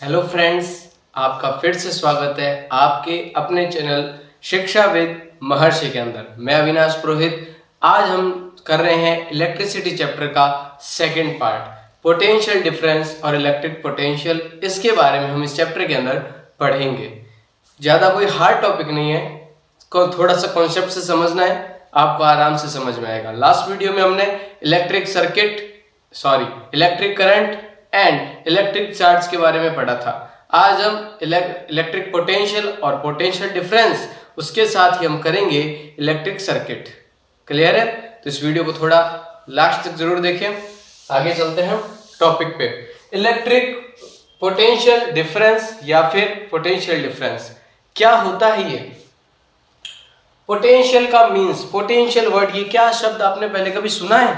Hello friends, आपका फिर से स्वागत है आपके अपने चैनल शिक्षाविद महर्षि के अंदर। मैं अविनाश पुरोहित। आज हम कर रहे हैं इलेक्ट्रिसिटी चैप्टर का सेकंड पार्ट, पोटेंशियल डिफरेंस और इलेक्ट्रिक पोटेंशियल। इसके बारे में हम इस चैप्टर के अंदर पढ़ेंगे। ज़्यादा कोई हार्ड टॉपिक नहीं है, थोड़ा सा कॉन्सेप्ट से समझना है, आपको आराम से समझ में आएगा। लास्ट वीडियो में हमने electric current and electric charge के बारे में पढ़ा था। आज हम इलेक्ट्रिक पोटेंशियल और पोटेंशियल डिफरेंस, उसके साथ ही हम करेंगे इलेक्ट्रिक सर्किट। क्लियर है? तो इस वीडियो को थोड़ा लास्ट तक जरूर देखें। आगे चलते हैं टॉपिक पे। इलेक्ट्रिक पोटेंशियल डिफरेंस या फिर पोटेंशियल डिफरेंस क्या होता है? ये पोटेंशियल का मीन्स, पोटेंशियल वर्ड, ये क्या शब्द आपने पहले कभी सुना है?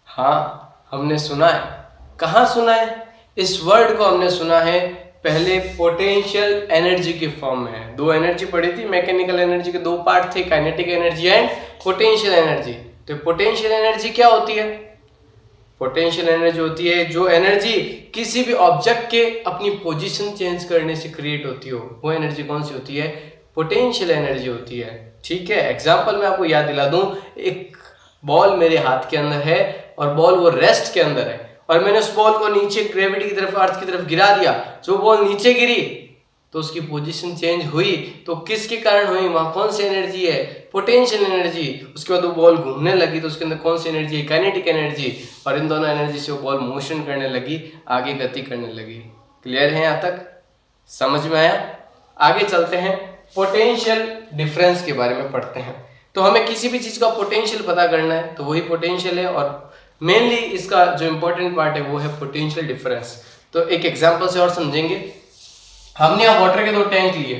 हाँ, हमने सुना है। कहाँ सुना है? इस वर्ड को हमने सुना है पहले पोटेंशियल एनर्जी के फॉर्म में। दो एनर्जी पढ़ी थी, मैकेनिकल एनर्जी के दो पार्ट थे, kinetic energy and potential energy. तो पोटेंशियल एनर्जी क्या होती है? पोटेंशियल एनर्जी होती है जो एनर्जी किसी भी ऑब्जेक्ट के अपनी पोजीशन चेंज करने से क्रिएट होती हो, वो एनर्जी कौन सी होती है? पोटेंशियल एनर्जी होती है। ठीक है, एग्जाम्पल मैं आपको याद दिला दूं। एक बॉल मेरे हाथ के अंदर है और बॉल वो रेस्ट के अंदर है, और मैंने उस बॉल को नीचे ग्रेविटी की तरफ, अर्थ की तरफ गिरा दिया। जो बॉल नीचे गिरी तो उसकी पोजीशन चेंज हुई, तो किसके कारण हुई? वहां कौन सी एनर्जी है? Potential energy. उसके बाद वो बॉल घूमने लगी तो उसके अंदर कौन सी एनर्जी है? Kinetic energy. और इन दोनों एनर्जी से वो बॉल मोशन करने लगी, आगे गति करने लगी। क्लियर है? यहाँ तक समझ में आया? आगे चलते हैं, पोटेंशियल डिफरेंस के बारे में पढ़ते हैं। तो हमें किसी भी चीज का पोटेंशियल पता करना है, तो वही पोटेंशियल है, और मेनली इसका जो इंपॉर्टेंट पार्ट है वो है पोटेंशियल डिफरेंस। तो एक एग्जांपल से और समझेंगे। हमने यहां वाटर के दो टैंक लिए,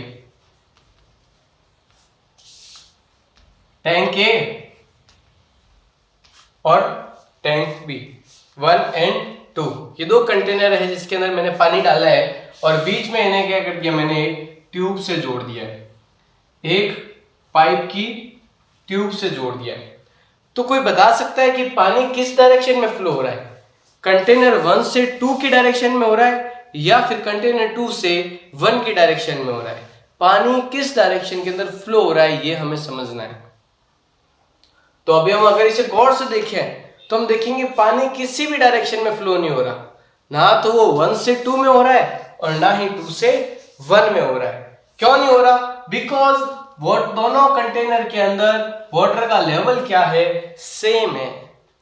टैंक ए और टैंक बी, 1 और 2। ये दो कंटेनर है जिसके अंदर मैंने पानी डाला है, और बीच में इन्हें क्या कर दिया? मैंने एक ट्यूब से जोड़ दिया है, एक पाइप की ट्यूब से जोड़ दिया है। तो कोई बता सकता है कि पानी किस डायरेक्शन में फ्लो हो रहा है? कंटेनर 1 से 2 की डायरेक्शन में हो रहा है, या फिर कंटेनर 2 से 1 की डायरेक्शन में हो रहा है? पानी किस डायरेक्शन के अंदर फ्लो हो रहा है, ये हमें समझना है। तो अभी हम अगर इसे गौर से देखें तो हम देखेंगे पानी किसी भी डायरेक्शन में फ्लो नहीं हो रहा। ना तो वो 1 से 2 में हो रहा है और ना ही 2 से 1 में हो रहा है। क्यों नहीं हो रहा? बिकॉज वो दोनों कंटेनर के अंदर वाटर का लेवल क्या है? सेम है।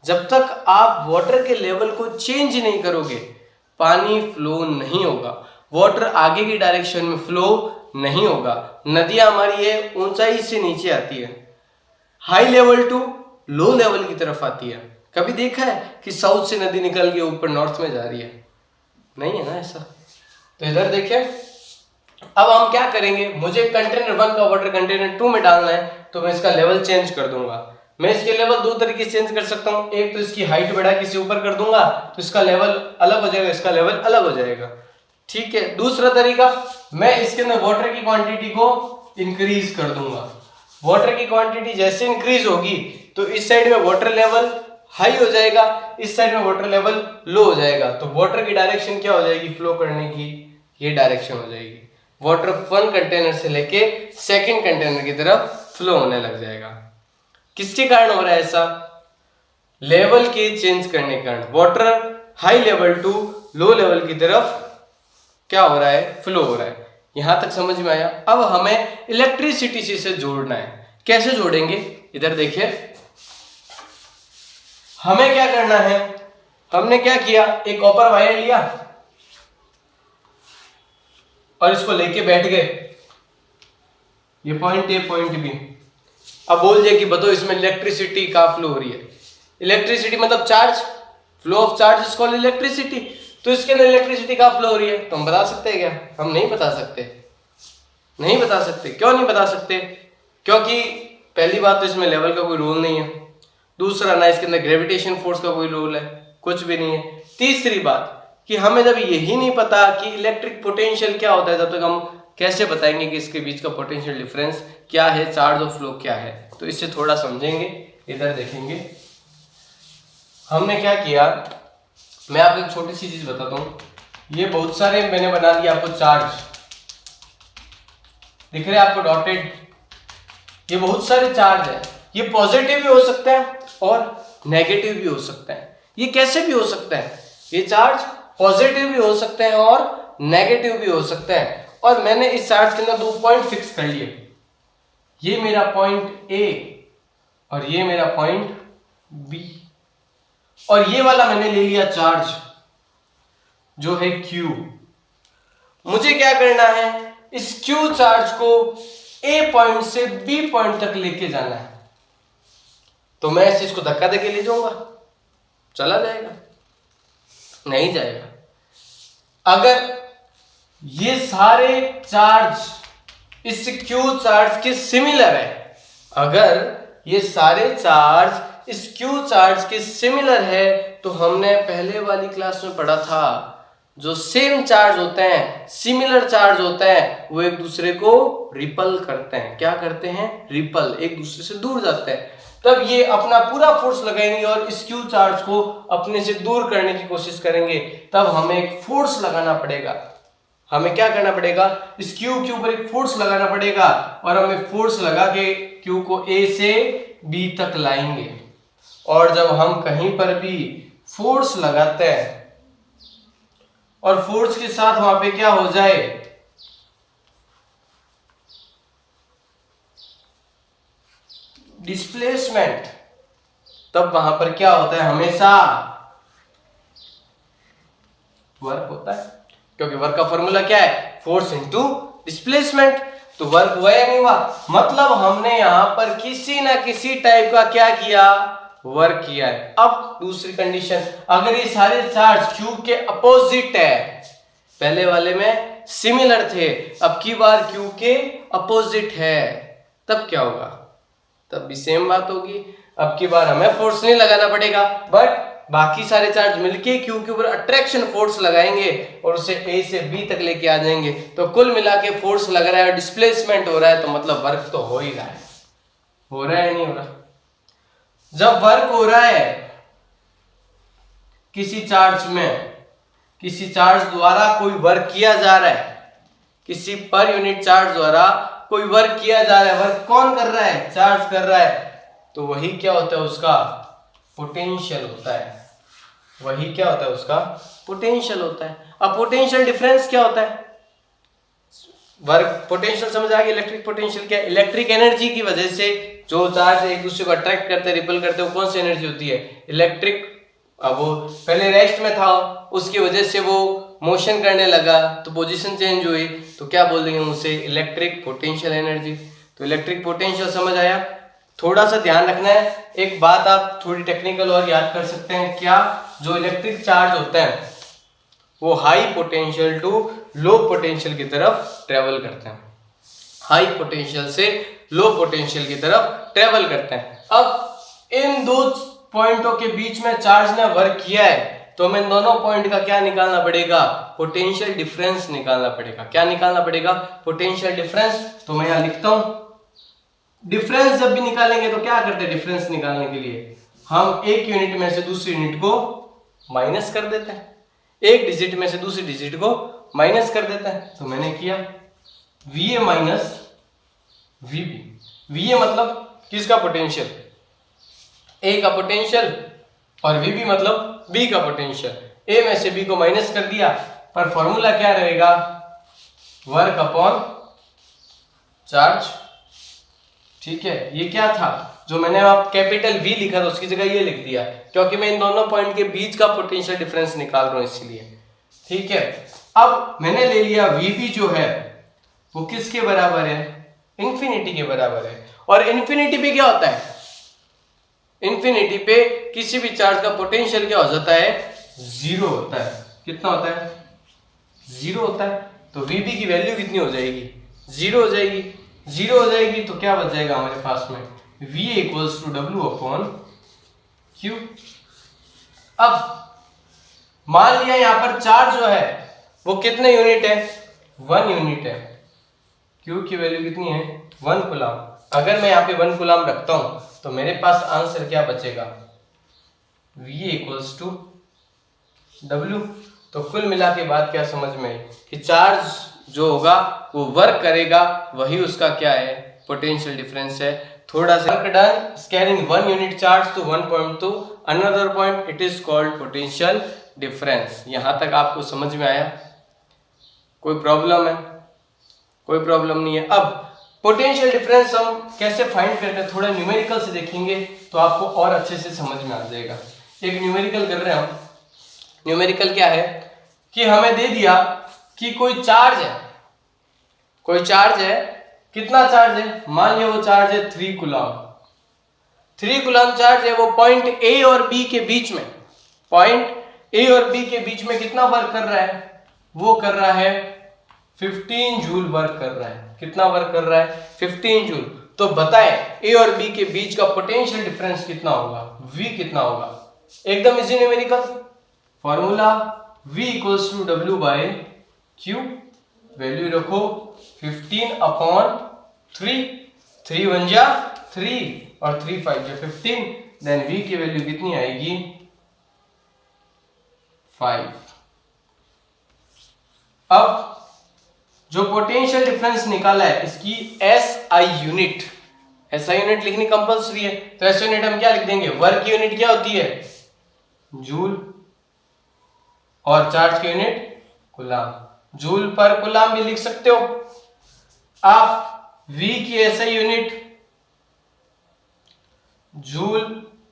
जब तक आप वाटर के लेवल को चेंज नहीं करोगे, पानी फ्लो नहीं होगा, वाटर आगे की डायरेक्शन में फ्लो नहीं होगा। नदियां हमारी है ऊंचाई से नीचे आती है, high level to low level की तरफ आती है। कभी देखा है कि साउथ से नदी निकल के ऊपर नॉर्थ में जा रही है? नहीं है ना ऐसा। तो इधर देखिए, अब हम क्या करेंगे? मुझे कंटेनर 1 का वाटर कंटेनर 2 में डालना है, तो मैं इसका लेवल चेंज कर दूंगा। मैं इसके लेवल दो तरीके से चेंज कर सकता हूँ। एक तो इसकी हाइट बढ़ा के इसे ऊपर कर दूंगा तो इसका लेवल अलग हो जाएगा, इसका लेवल अलग हो जाएगा। ठीक है। दूसरा तरीका, मैं इसके अंदर वाटर की क्वांटिटी को इंक्रीज कर दूंगा। वाटर की क्वांटिटी जैसे इंक्रीज होगी तो इस साइड में वाटर लेवल हाई हो जाएगा, इस साइड में वाटर लेवल लो हो जाएगा। तो वाटर की डायरेक्शन क्या हो जाएगी फ्लो करने की? ये डायरेक्शन हो जाएगी। वाटर 1 कंटेनर से लेके सेकंड कंटेनर की तरफ फ्लो होने लग जाएगा। किसके कारण हो रहा है ऐसा? लेवल के चेंज करने के कारण water high level to low level की तरफ क्या हो रहा है? फ्लो हो रहा है। यहां तक समझ में आया? अब हमें इलेक्ट्रिसिटी से इसे जोड़ना है। कैसे जोड़ेंगे? इधर देखिए, हमें क्या करना है? हमने क्या किया? एक कॉपर वायर लिया और इसको लेके बैठ गए। ये पॉइंट ए, पॉइंट बी। अब बोल दिया कि बताओ इसमें इलेक्ट्रिसिटी का फ्लो हो रही है। इलेक्ट्रिसिटी मतलब charge, flow of charge is called electricity. तो इसके अंदर इलेक्ट्रिसिटी का फ्लो हो रही है, तो हम बता सकते हैं क्या? हम नहीं बता सकते। नहीं बता सकते। क्यों नहीं बता सकते? क्योंकि पहली बात तो इसमें लेवल का कोई रोल नहीं है। दूसरा, ना इसके अंदर ग्रेविटेशन फोर्स का कोई रोल है, कुछ भी नहीं है। तीसरी बात कि हमें जब यही नहीं पता कि इलेक्ट्रिक पोटेंशियल क्या होता है, तब तक हम कैसे बताएंगे कि इसके बीच का पोटेंशियल डिफरेंस क्या है, चार्ज और फ्लो क्या है? तो इससे थोड़ा समझेंगे। इधर देखेंगे, हमने क्या किया, मैं आपको एक छोटी सी चीज बताता हूँ। ये बहुत सारे मैंने बना दिया आपको चार्ज, दिख रहे हैं आपको डॉटेड, ये बहुत सारे चार्ज है। ये पॉजिटिव भी हो सकता है और नेगेटिव भी हो सकता है। ये कैसे भी हो सकता है, ये चार्ज पॉजिटिव भी हो सकते हैं और नेगेटिव भी हो सकता है। और मैंने इस चार्ज के अंदर 2 पॉइंट फिक्स कर लिए, ये मेरा पॉइंट ए और ये मेरा पॉइंट बी, और ये वाला मैंने ले लिया चार्ज जो है Q। मुझे क्या करना है, इस Q चार्ज को A पॉइंट से B पॉइंट तक लेके जाना है। तो मैं इस चीज को धक्का देके ले जाऊंगा, चला जाएगा? नहीं जाएगा। अगर ये सारे चार्ज इस Q चार्ज के सिमिलर है, अगर ये सारे चार्ज इस Q चार्ज के सिमिलर है, तो हमने पहले वाली क्लास में पढ़ा था जो सेम चार्ज होते हैं, सिमिलर चार्ज होते हैं, वो एक दूसरे को रिपल करते हैं। क्या करते हैं? रिपल, एक दूसरे से दूर जाते हैं। तब ये अपना पूरा फोर्स लगाएंगे और इस Q चार्ज को अपने से दूर करने की कोशिश करेंगे। तब हमें एक फोर्स लगाना पड़ेगा। हमें क्या करना पड़ेगा, इस Q के ऊपर एक फोर्स लगाना पड़ेगा और हमें फोर्स लगा के Q को A से B तक लाएंगे। और जब हम कहीं पर भी फोर्स लगाते हैं और फोर्स के साथ वहां पे क्या हो जाए, डिस्प्लेसमेंट, तब वहां पर क्या होता है, हमेशा वर्क होता है। क्योंकि वर्क का फॉर्मूला क्या है, फोर्स इनटू डिस्प्लेसमेंट। तो वर्क हुआ या नहीं हुआ, मतलब हमने यहां पर किसी ना किसी टाइप का क्या किया, वर्क किया है। अब दूसरी कंडीशन, अगर ये सारे चार्ज Q के अपोजिट है, पहले वाले में सिमिलर थे, अब की बार Q के अपोजिट है, तब क्या होगा, तब भी सेम बात होगी। अब की बार हमें फोर्स नहीं लगाना पड़ेगा, बट बाकी सारे चार्ज मिलके Q के ऊपर अट्रैक्शन फोर्स लगाएंगे और उसे A से B तक लेके आ जाएंगे। तो कुल मिला के फोर्स लग रहा है, डिस्प्लेसमेंट हो रहा है, तो मतलब वर्क तो हो ही रहा है। हो रहा है नहीं हो रहा? जब वर्क हो रहा है किसी चार्ज में, किसी चार्ज द्वारा कोई वर्क किया जा रहा है, किसी पर यूनिट चार्ज द्वारा कोई वर्क किया जा रहा है, वर्क कौन कर रहा है, चार्ज कर रहा है, तो वही क्या होता है, उसका पोटेंशियल होता है। वही क्या होता है, उसका पोटेंशियल होता है। अब पोटेंशियल डिफरेंस क्या होता है, वर्क पोटेंशियल समझ आ गया। इलेक्ट्रिक पोटेंशियल क्या, इलेक्ट्रिक एनर्जी की वजह से जो चार्ज एक दूसरे को अट्रैक्ट करते हैं, रिपल करते हैं, वो कौन सी एनर्जी होती है, इलेक्ट्रिक। अब वो पहले रेस्ट में था, उसकी वजह से वो मोशन करने लगा, तो पोजीशन चेंज हुई, तो क्या बोल देंगे हम उसे, इलेक्ट्रिक पोटेंशियल एनर्जी। तो इलेक्ट्रिक पोटेंशियल समझ आया। थोड़ा सा ध्यान रखना है, एक बात आप थोड़ी टेक्निकल और याद कर सकते हैं, क्या, जो इलेक्ट्रिक चार्ज होता है वो high potential to low potential की तरफ ट्रेवल करते हैं, हाई पोटेंशियल से लो पोटेंशियल की तरफ ट्रेवल करते हैं। अब इन दो पॉइंटों के बीच में चार्ज ने वर्क किया है, तो हमें दोनों पॉइंट का क्या निकालना पड़ेगा, पोटेंशियल डिफरेंस निकालना पड़ेगा। क्या निकालना पड़ेगा, पोटेंशियल डिफरेंस। तो मैं यहां लिखता हूं, डिफरेंस जब भी निकालेंगे तो क्या करते हैं, डिफरेंस निकालने के लिए हम एक यूनिट में से दूसरी यूनिट को माइनस कर देते हैं, एक डिजिट में से दूसरी डिजिट को माइनस कर देते हैं। तो मैंने किया VA माइनस VB। VA मतलब किसका पोटेंशियल, A का पोटेंशियल, और VB मतलब B का पोटेंशियल। A में से B को माइनस कर दिया, पर फॉर्मूला क्या रहेगा, वर्क अपॉन चार्ज। ठीक है, ये क्या था, जो मैंने आप कैपिटल V लिखा था उसकी जगह ये लिख दिया, क्योंकि मैं इन दोनों पॉइंट के बीच का पोटेंशियल डिफरेंस निकाल रहा हूं इसलिए। ठीक है, अब मैंने ले लिया VB जो है वो किसके बराबर है, इंफिनिटी के बराबर है। और इंफिनिटी पे क्या होता है, इंफिनिटी पे किसी भी चार्ज का पोटेंशियल क्या हो जाता है, जीरो होता है। कितना होता है, जीरो होता है। तो VB की वैल्यू कितनी हो जाएगी, जीरो हो जाएगी। जीरो हो जाएगी तो क्या बच जाएगा हमारे पास में, VA equals to W upon Q। अब मान लिया यहां पर चार्ज जो है वो कितने यूनिट है, 1 यूनिट है। Q की वैल्यू कितनी है, 1 कूलम। अगर मैं यहाँ पे 1 कूलम रखता हूं तो मेरे पास आंसर क्या बचेगा, VA इक्वल्स टू W। तो कुल मिला के बात क्या समझ में आई कि चार्ज जो होगा वो वर्क करेगा, वही उसका क्या है, पोटेंशियल डिफरेंस है। थोड़ा सा work done carrying 1 unit charge to 1.2 another point, it is called potential difference. यहां तक आपको समझ में आया? कोई प्रॉब्लम है? कोई प्रॉब्लम नहीं है। अब पोटेंशियल डिफरेंस हम कैसे फाइंड करते हैं, थोड़ा न्यूमेरिकल से देखेंगे तो आपको और अच्छे से समझ में आ जाएगा। एक न्यूमेरिकल कर रहे हैं हम। न्यूमेरिकल क्या है कि हमें दे दिया कि कोई चार्ज है, कोई चार्ज है, कितना चार्ज है, मान लिया वो चार्ज है 3 कूलम। 3 कूलम चार्ज है, वो पॉइंट ए और बी के बीच में, पॉइंट ए और बी के बीच में कितना वर्क कर रहा है, वो कर रहा है 15 जूल वर्क कर रहा है। कितना वर्क कर रहा है? 15 जूल। तो बताएं ए और बी के बीच का पोटेंशियल डिफरेंस कितना होगा, V कितना होगा? एकदम easy numerical formula, V equals to W by Q। Value रखो 15/3, 3 1 जा 3 और 3 5 जा 15, देन V की वैल्यू कितनी आएगी? 5। अब जो पोटेंशियल डिफरेंस निकाला है इसकी SI यूनिट, SI यूनिट लिखनी कंपलसरी है। तो SI यूनिट हम क्या लिख देंगे? वर्क की यूनिट क्या होती है? जूल, और चार्ज की यूनिट कूलम। जूल पर कूलम भी लिख सकते हो आप। V की SI यूनिट जूल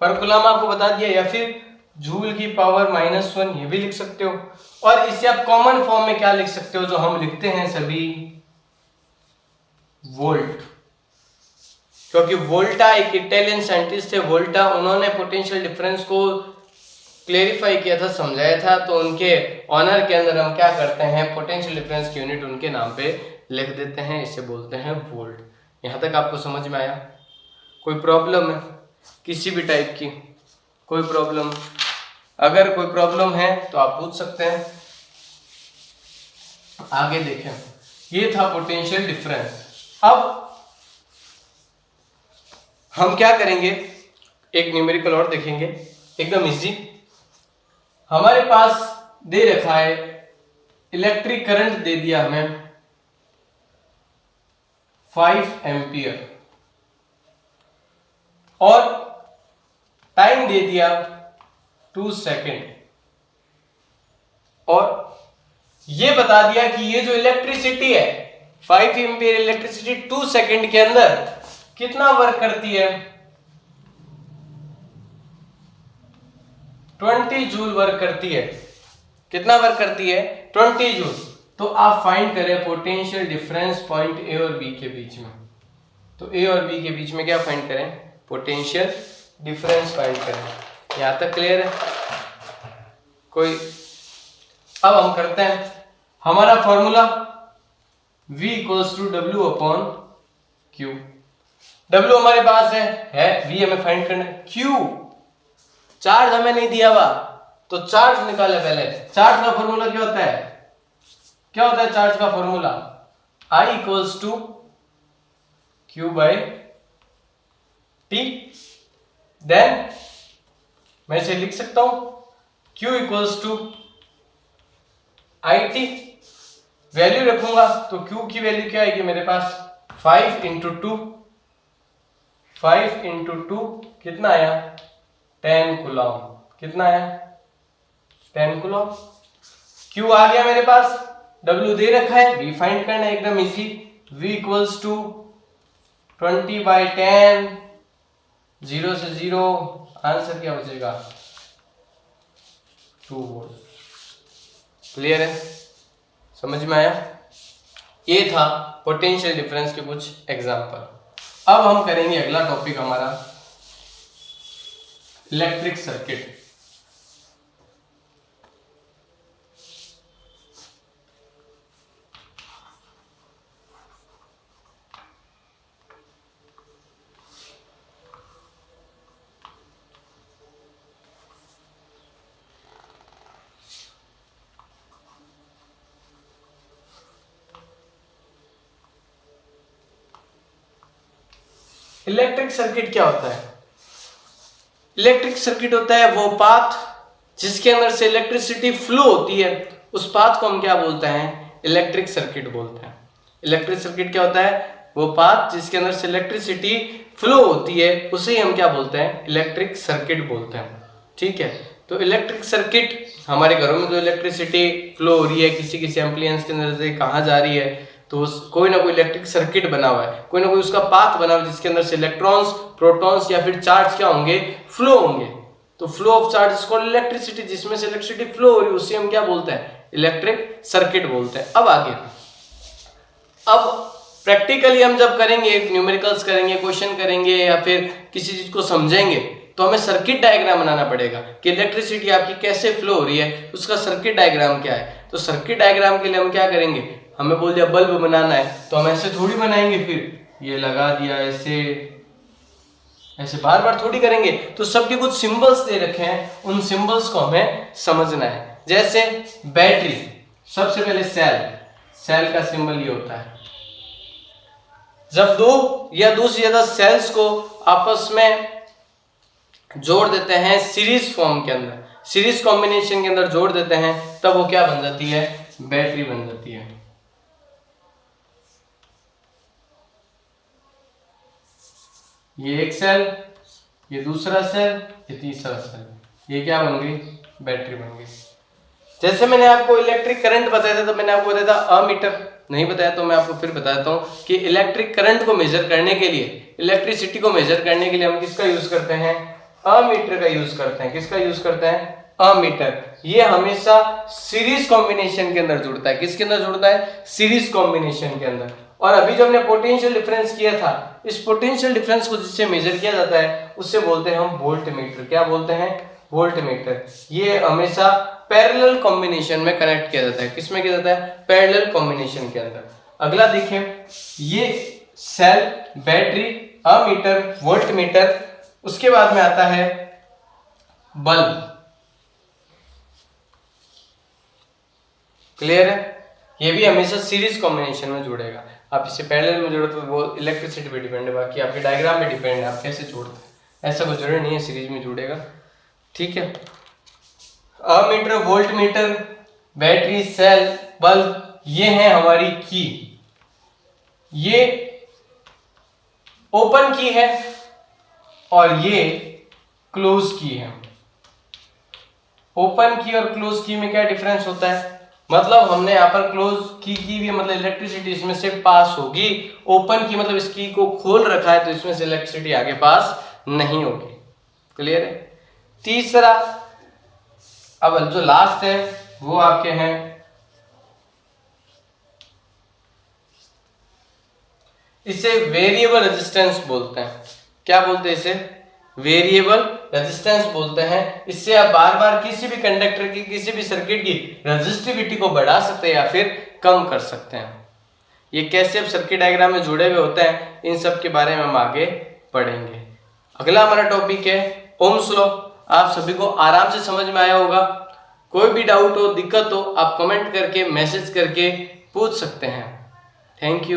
पर कूलम आपको बता दिया, या फिर जूल की पावर -1 ये भी लिख सकते हो। और इसे आप कॉमन फॉर्म में क्या लिख सकते हो जो हम लिखते हैं सभी? वोल्ट। क्योंकि वोल्टा एक इटालियन साइंटिस्ट थे, वोल्टा, उन्होंने पोटेंशियल डिफरेंस को क्लेरिफाई किया था, समझाया था। तो उनके ऑनर के अंदर हम क्या करते हैं, पोटेंशियल डिफरेंस की यूनिट उनके नाम पे लिख देते हैं, इसे बोलते हैं वोल्ट। यहां तक आपको समझ में आया? कोई प्रॉब्लम है किसी भी टाइप की? कोई प्रॉब्लम? अगर कोई प्रॉब्लम है तो आप पूछ सकते हैं। आगे देखें, ये था पोटेंशियल डिफरेंस। अब हम क्या करेंगे, एक न्यूमेरिकल और देखेंगे, एकदम इजी। हमारे पास दे रखा है इलेक्ट्रिक करंट, दे दिया हमें 5 एम्पियर, और टाइम दे दिया 2 सेकेंड, और ये बता दिया कि ये जो इलेक्ट्रिसिटी है 5 एम्पियर इलेक्ट्रिसिटी 2 सेकेंड के अंदर कितना वर्क करती है? 20 जूल वर्क करती है। कितना वर्क करती है? 20 जूल। तो आप फाइंड करें पोटेंशियल डिफरेंस पॉइंट ए और बी के बीच में। तो ए और बी के बीच में क्या फाइंड करें? पोटेंशियल डिफरेंस फाइंड करें। यहां तक क्लियर है? कोई? अब हम करते हैं हमारा formula V equals to W/Q। W हमारे पास है, V हमें फाइंड करना है। Q चार्ज हमें नहीं दिया हुआ, तो चार्ज निकाले पहले। चार्ज का फॉर्मूला क्या होता है? क्या होता है चार्ज का formula? I equals to Q/T। Then मैं इसे लिख सकता हूं Q equals to IT। Value रखूंगा तो Q की वैल्यू क्या आएगी मेरे पास? 5 इंटू 2, 5 इंटू 2 कितना आया? 10 कूलम। कितना आया? 10 कूलम। Q आ गया मेरे पास, W दे रखा है, V फाइंड करना है, एकदम इजी। V इक्वल्स टू 20/10, 0 से 0, आंसर क्या हो जाएगा? 2 वोल्ट। क्लियर है? समझ में आया? ये था पोटेंशियल डिफरेंस के कुछ एग्जांपल। अब हम करेंगे अगला टॉपिक हमारा इलेक्ट्रिक सर्किट। इलेक्ट्रिक सर्किट क्या होता है? इलेक्ट्रिक सर्किट होता है वो पाथ जिसके अंदर से इलेक्ट्रिसिटी फ्लो होती है, उस पाथ को हम क्या बोलते हैं? इलेक्ट्रिक सर्किट बोलते हैं। इलेक्ट्रिक सर्किट क्या होता है? वो पाथ जिसके अंदर से इलेक्ट्रिसिटी फ्लो होती है, उसे ही हम क्या बोलते हैं? इलेक्ट्रिक सर्किट बोलते हैं। ठीक है, तो इलेक्ट्रिक सर्किट, हमारे घरों में जो इलेक्ट्रिसिटी फ्लो हो रही है किसी किसी एम्प्लीयंस के अंदर से कहाँ जा रही है, तो कोई ना कोई इलेक्ट्रिक सर्किट बना हुआ है, कोई ना कोई उसका पाथ बना हुआ है जिसके अंदर से इलेक्ट्रॉन्स, प्रोटॉन्स या फिर चार्ज क्या होंगे? फ्लो होंगे। तो फ्लो ऑफ चार्ज को इलेक्ट्रिसिटी, जिसमें से इलेक्ट्रिसिटी फ्लो हो रही है, उसे हम क्या बोलते हैं? इलेक्ट्रिक सर्किट बोलते हैं। अब आगे, अब प्रैक्टिकली हम जब करेंगे, न्यूमेरिकल्स करेंगे, क्वेश्चन करेंगे या फिर किसी चीज को समझेंगे, तो हमें सर्किट डायग्राम बनाना पड़ेगा कि इलेक्ट्रिसिटी आपकी कैसे फ्लो हो रही है, उसका सर्किट डायग्राम क्या है। तो सर्किट डायग्राम के लिए हम क्या करेंगे? हमें बोल दिया बल्ब बनाना है, तो हम ऐसे थोड़ी बनाएंगे, फिर ये लगा दिया, ऐसे ऐसे बार बार थोड़ी करेंगे। तो सबके कुछ सिंबल्स दे रखे हैं, उन सिंबल्स को हमें समझना है। जैसे बैटरी, सबसे पहले सेल का सिंबल ये होता है। जब दो या दो से ज्यादा सेल्स को आपस में जोड़ देते हैं सीरीज फॉर्म के अंदर, सीरीज कॉम्बिनेशन के अंदर जोड़ देते हैं, तब वो क्या बन जाती है? बैटरी बन जाती है। ये एक सेल, ये दूसरा सेल, ये तीसरा सेल, ये क्या बन गई? बैटरी बन गई। जैसे मैंने आपको इलेक्ट्रिक करंट बताया था, तो मैंने आपको बताया था अमीटर, नहीं बताया तो मैं आपको फिर बताता हूँ कि इलेक्ट्रिक करंट को मेजर करने के लिए, इलेक्ट्रिसिटी को मेजर करने के लिए हम किसका यूज करते हैं? अमीटर का यूज करते हैं। किसका यूज करते हैं? अमीटर। ये हमेशा सीरीज कॉम्बिनेशन के अंदर जुड़ता है। किसके अंदर जुड़ता है? सीरीज कॉम्बिनेशन के अंदर। और अभी जो हमने पोटेंशियल डिफरेंस किया था, इस पोटेंशियल डिफरेंस को जिससे मेजर किया जाता है उससे बोलते हैं हम वोल्ट मीटर। क्या बोलते हैं? Volt meter. ये हमेशा पैरेलल कॉम्बिनेशन में कनेक्ट किया जाता है। किसमें किया जाता है? पैरेलल कॉम्बिनेशन के अंदर। अगला देखिए, ये cell, battery, ammeter, voltmeter. उसके बाद में आता है बल्ब। क्लियर है? ये भी हमेशा सीरीज कॉम्बिनेशन में जुड़ेगा। आप इसे पैरेलल में जोड़ो तो वो इलेक्ट्रिसिटी पे डिपेंड है, बाकी आपके डायग्राम पे डिपेंड है आप कैसे जोड़ते हैं। ऐसा कुछ जरूरी नहीं है सीरीज में जुड़ेगा। ठीक है, ammeter, voltmeter, battery, cell, bulb, ये है हमारी की। ये ओपन की है और ये क्लोज की है। ओपन की और क्लोज की में क्या डिफरेंस होता है? मतलब हमने यहाँ पर क्लोज की भी मतलब इलेक्ट्रिसिटी इसमें से पास होगी, ओपन की मतलब इस की को खोल रखा है तो इसमें से इलेक्ट्रिसिटी आगे पास नहीं होगी। क्लियर है? तीसरा, अब जो लास्ट है वो आपके हैं इसे वेरिएबल रेजिस्टेंस बोलते हैं। क्या बोलते हैं इसे? वेरिएबल रेजिस्टेंस बोलते हैं। इससे आप बार बार किसी भी कंडक्टर की, किसी भी सर्किट की रेजिस्टिविटी को बढ़ा सकते हैं या फिर कम कर सकते हैं। ये कैसे अब सर्किट डायग्राम में जुड़े हुए होते हैं, इन सब के बारे में हम आगे पढ़ेंगे। अगला हमारा टॉपिक है ओम्स लॉ। आप सभी को आराम से समझ में आया होगा। कोई भी डाउट हो, दिक्कत हो, आप कमेंट करके, मैसेज करके पूछ सकते हैं। Thank you.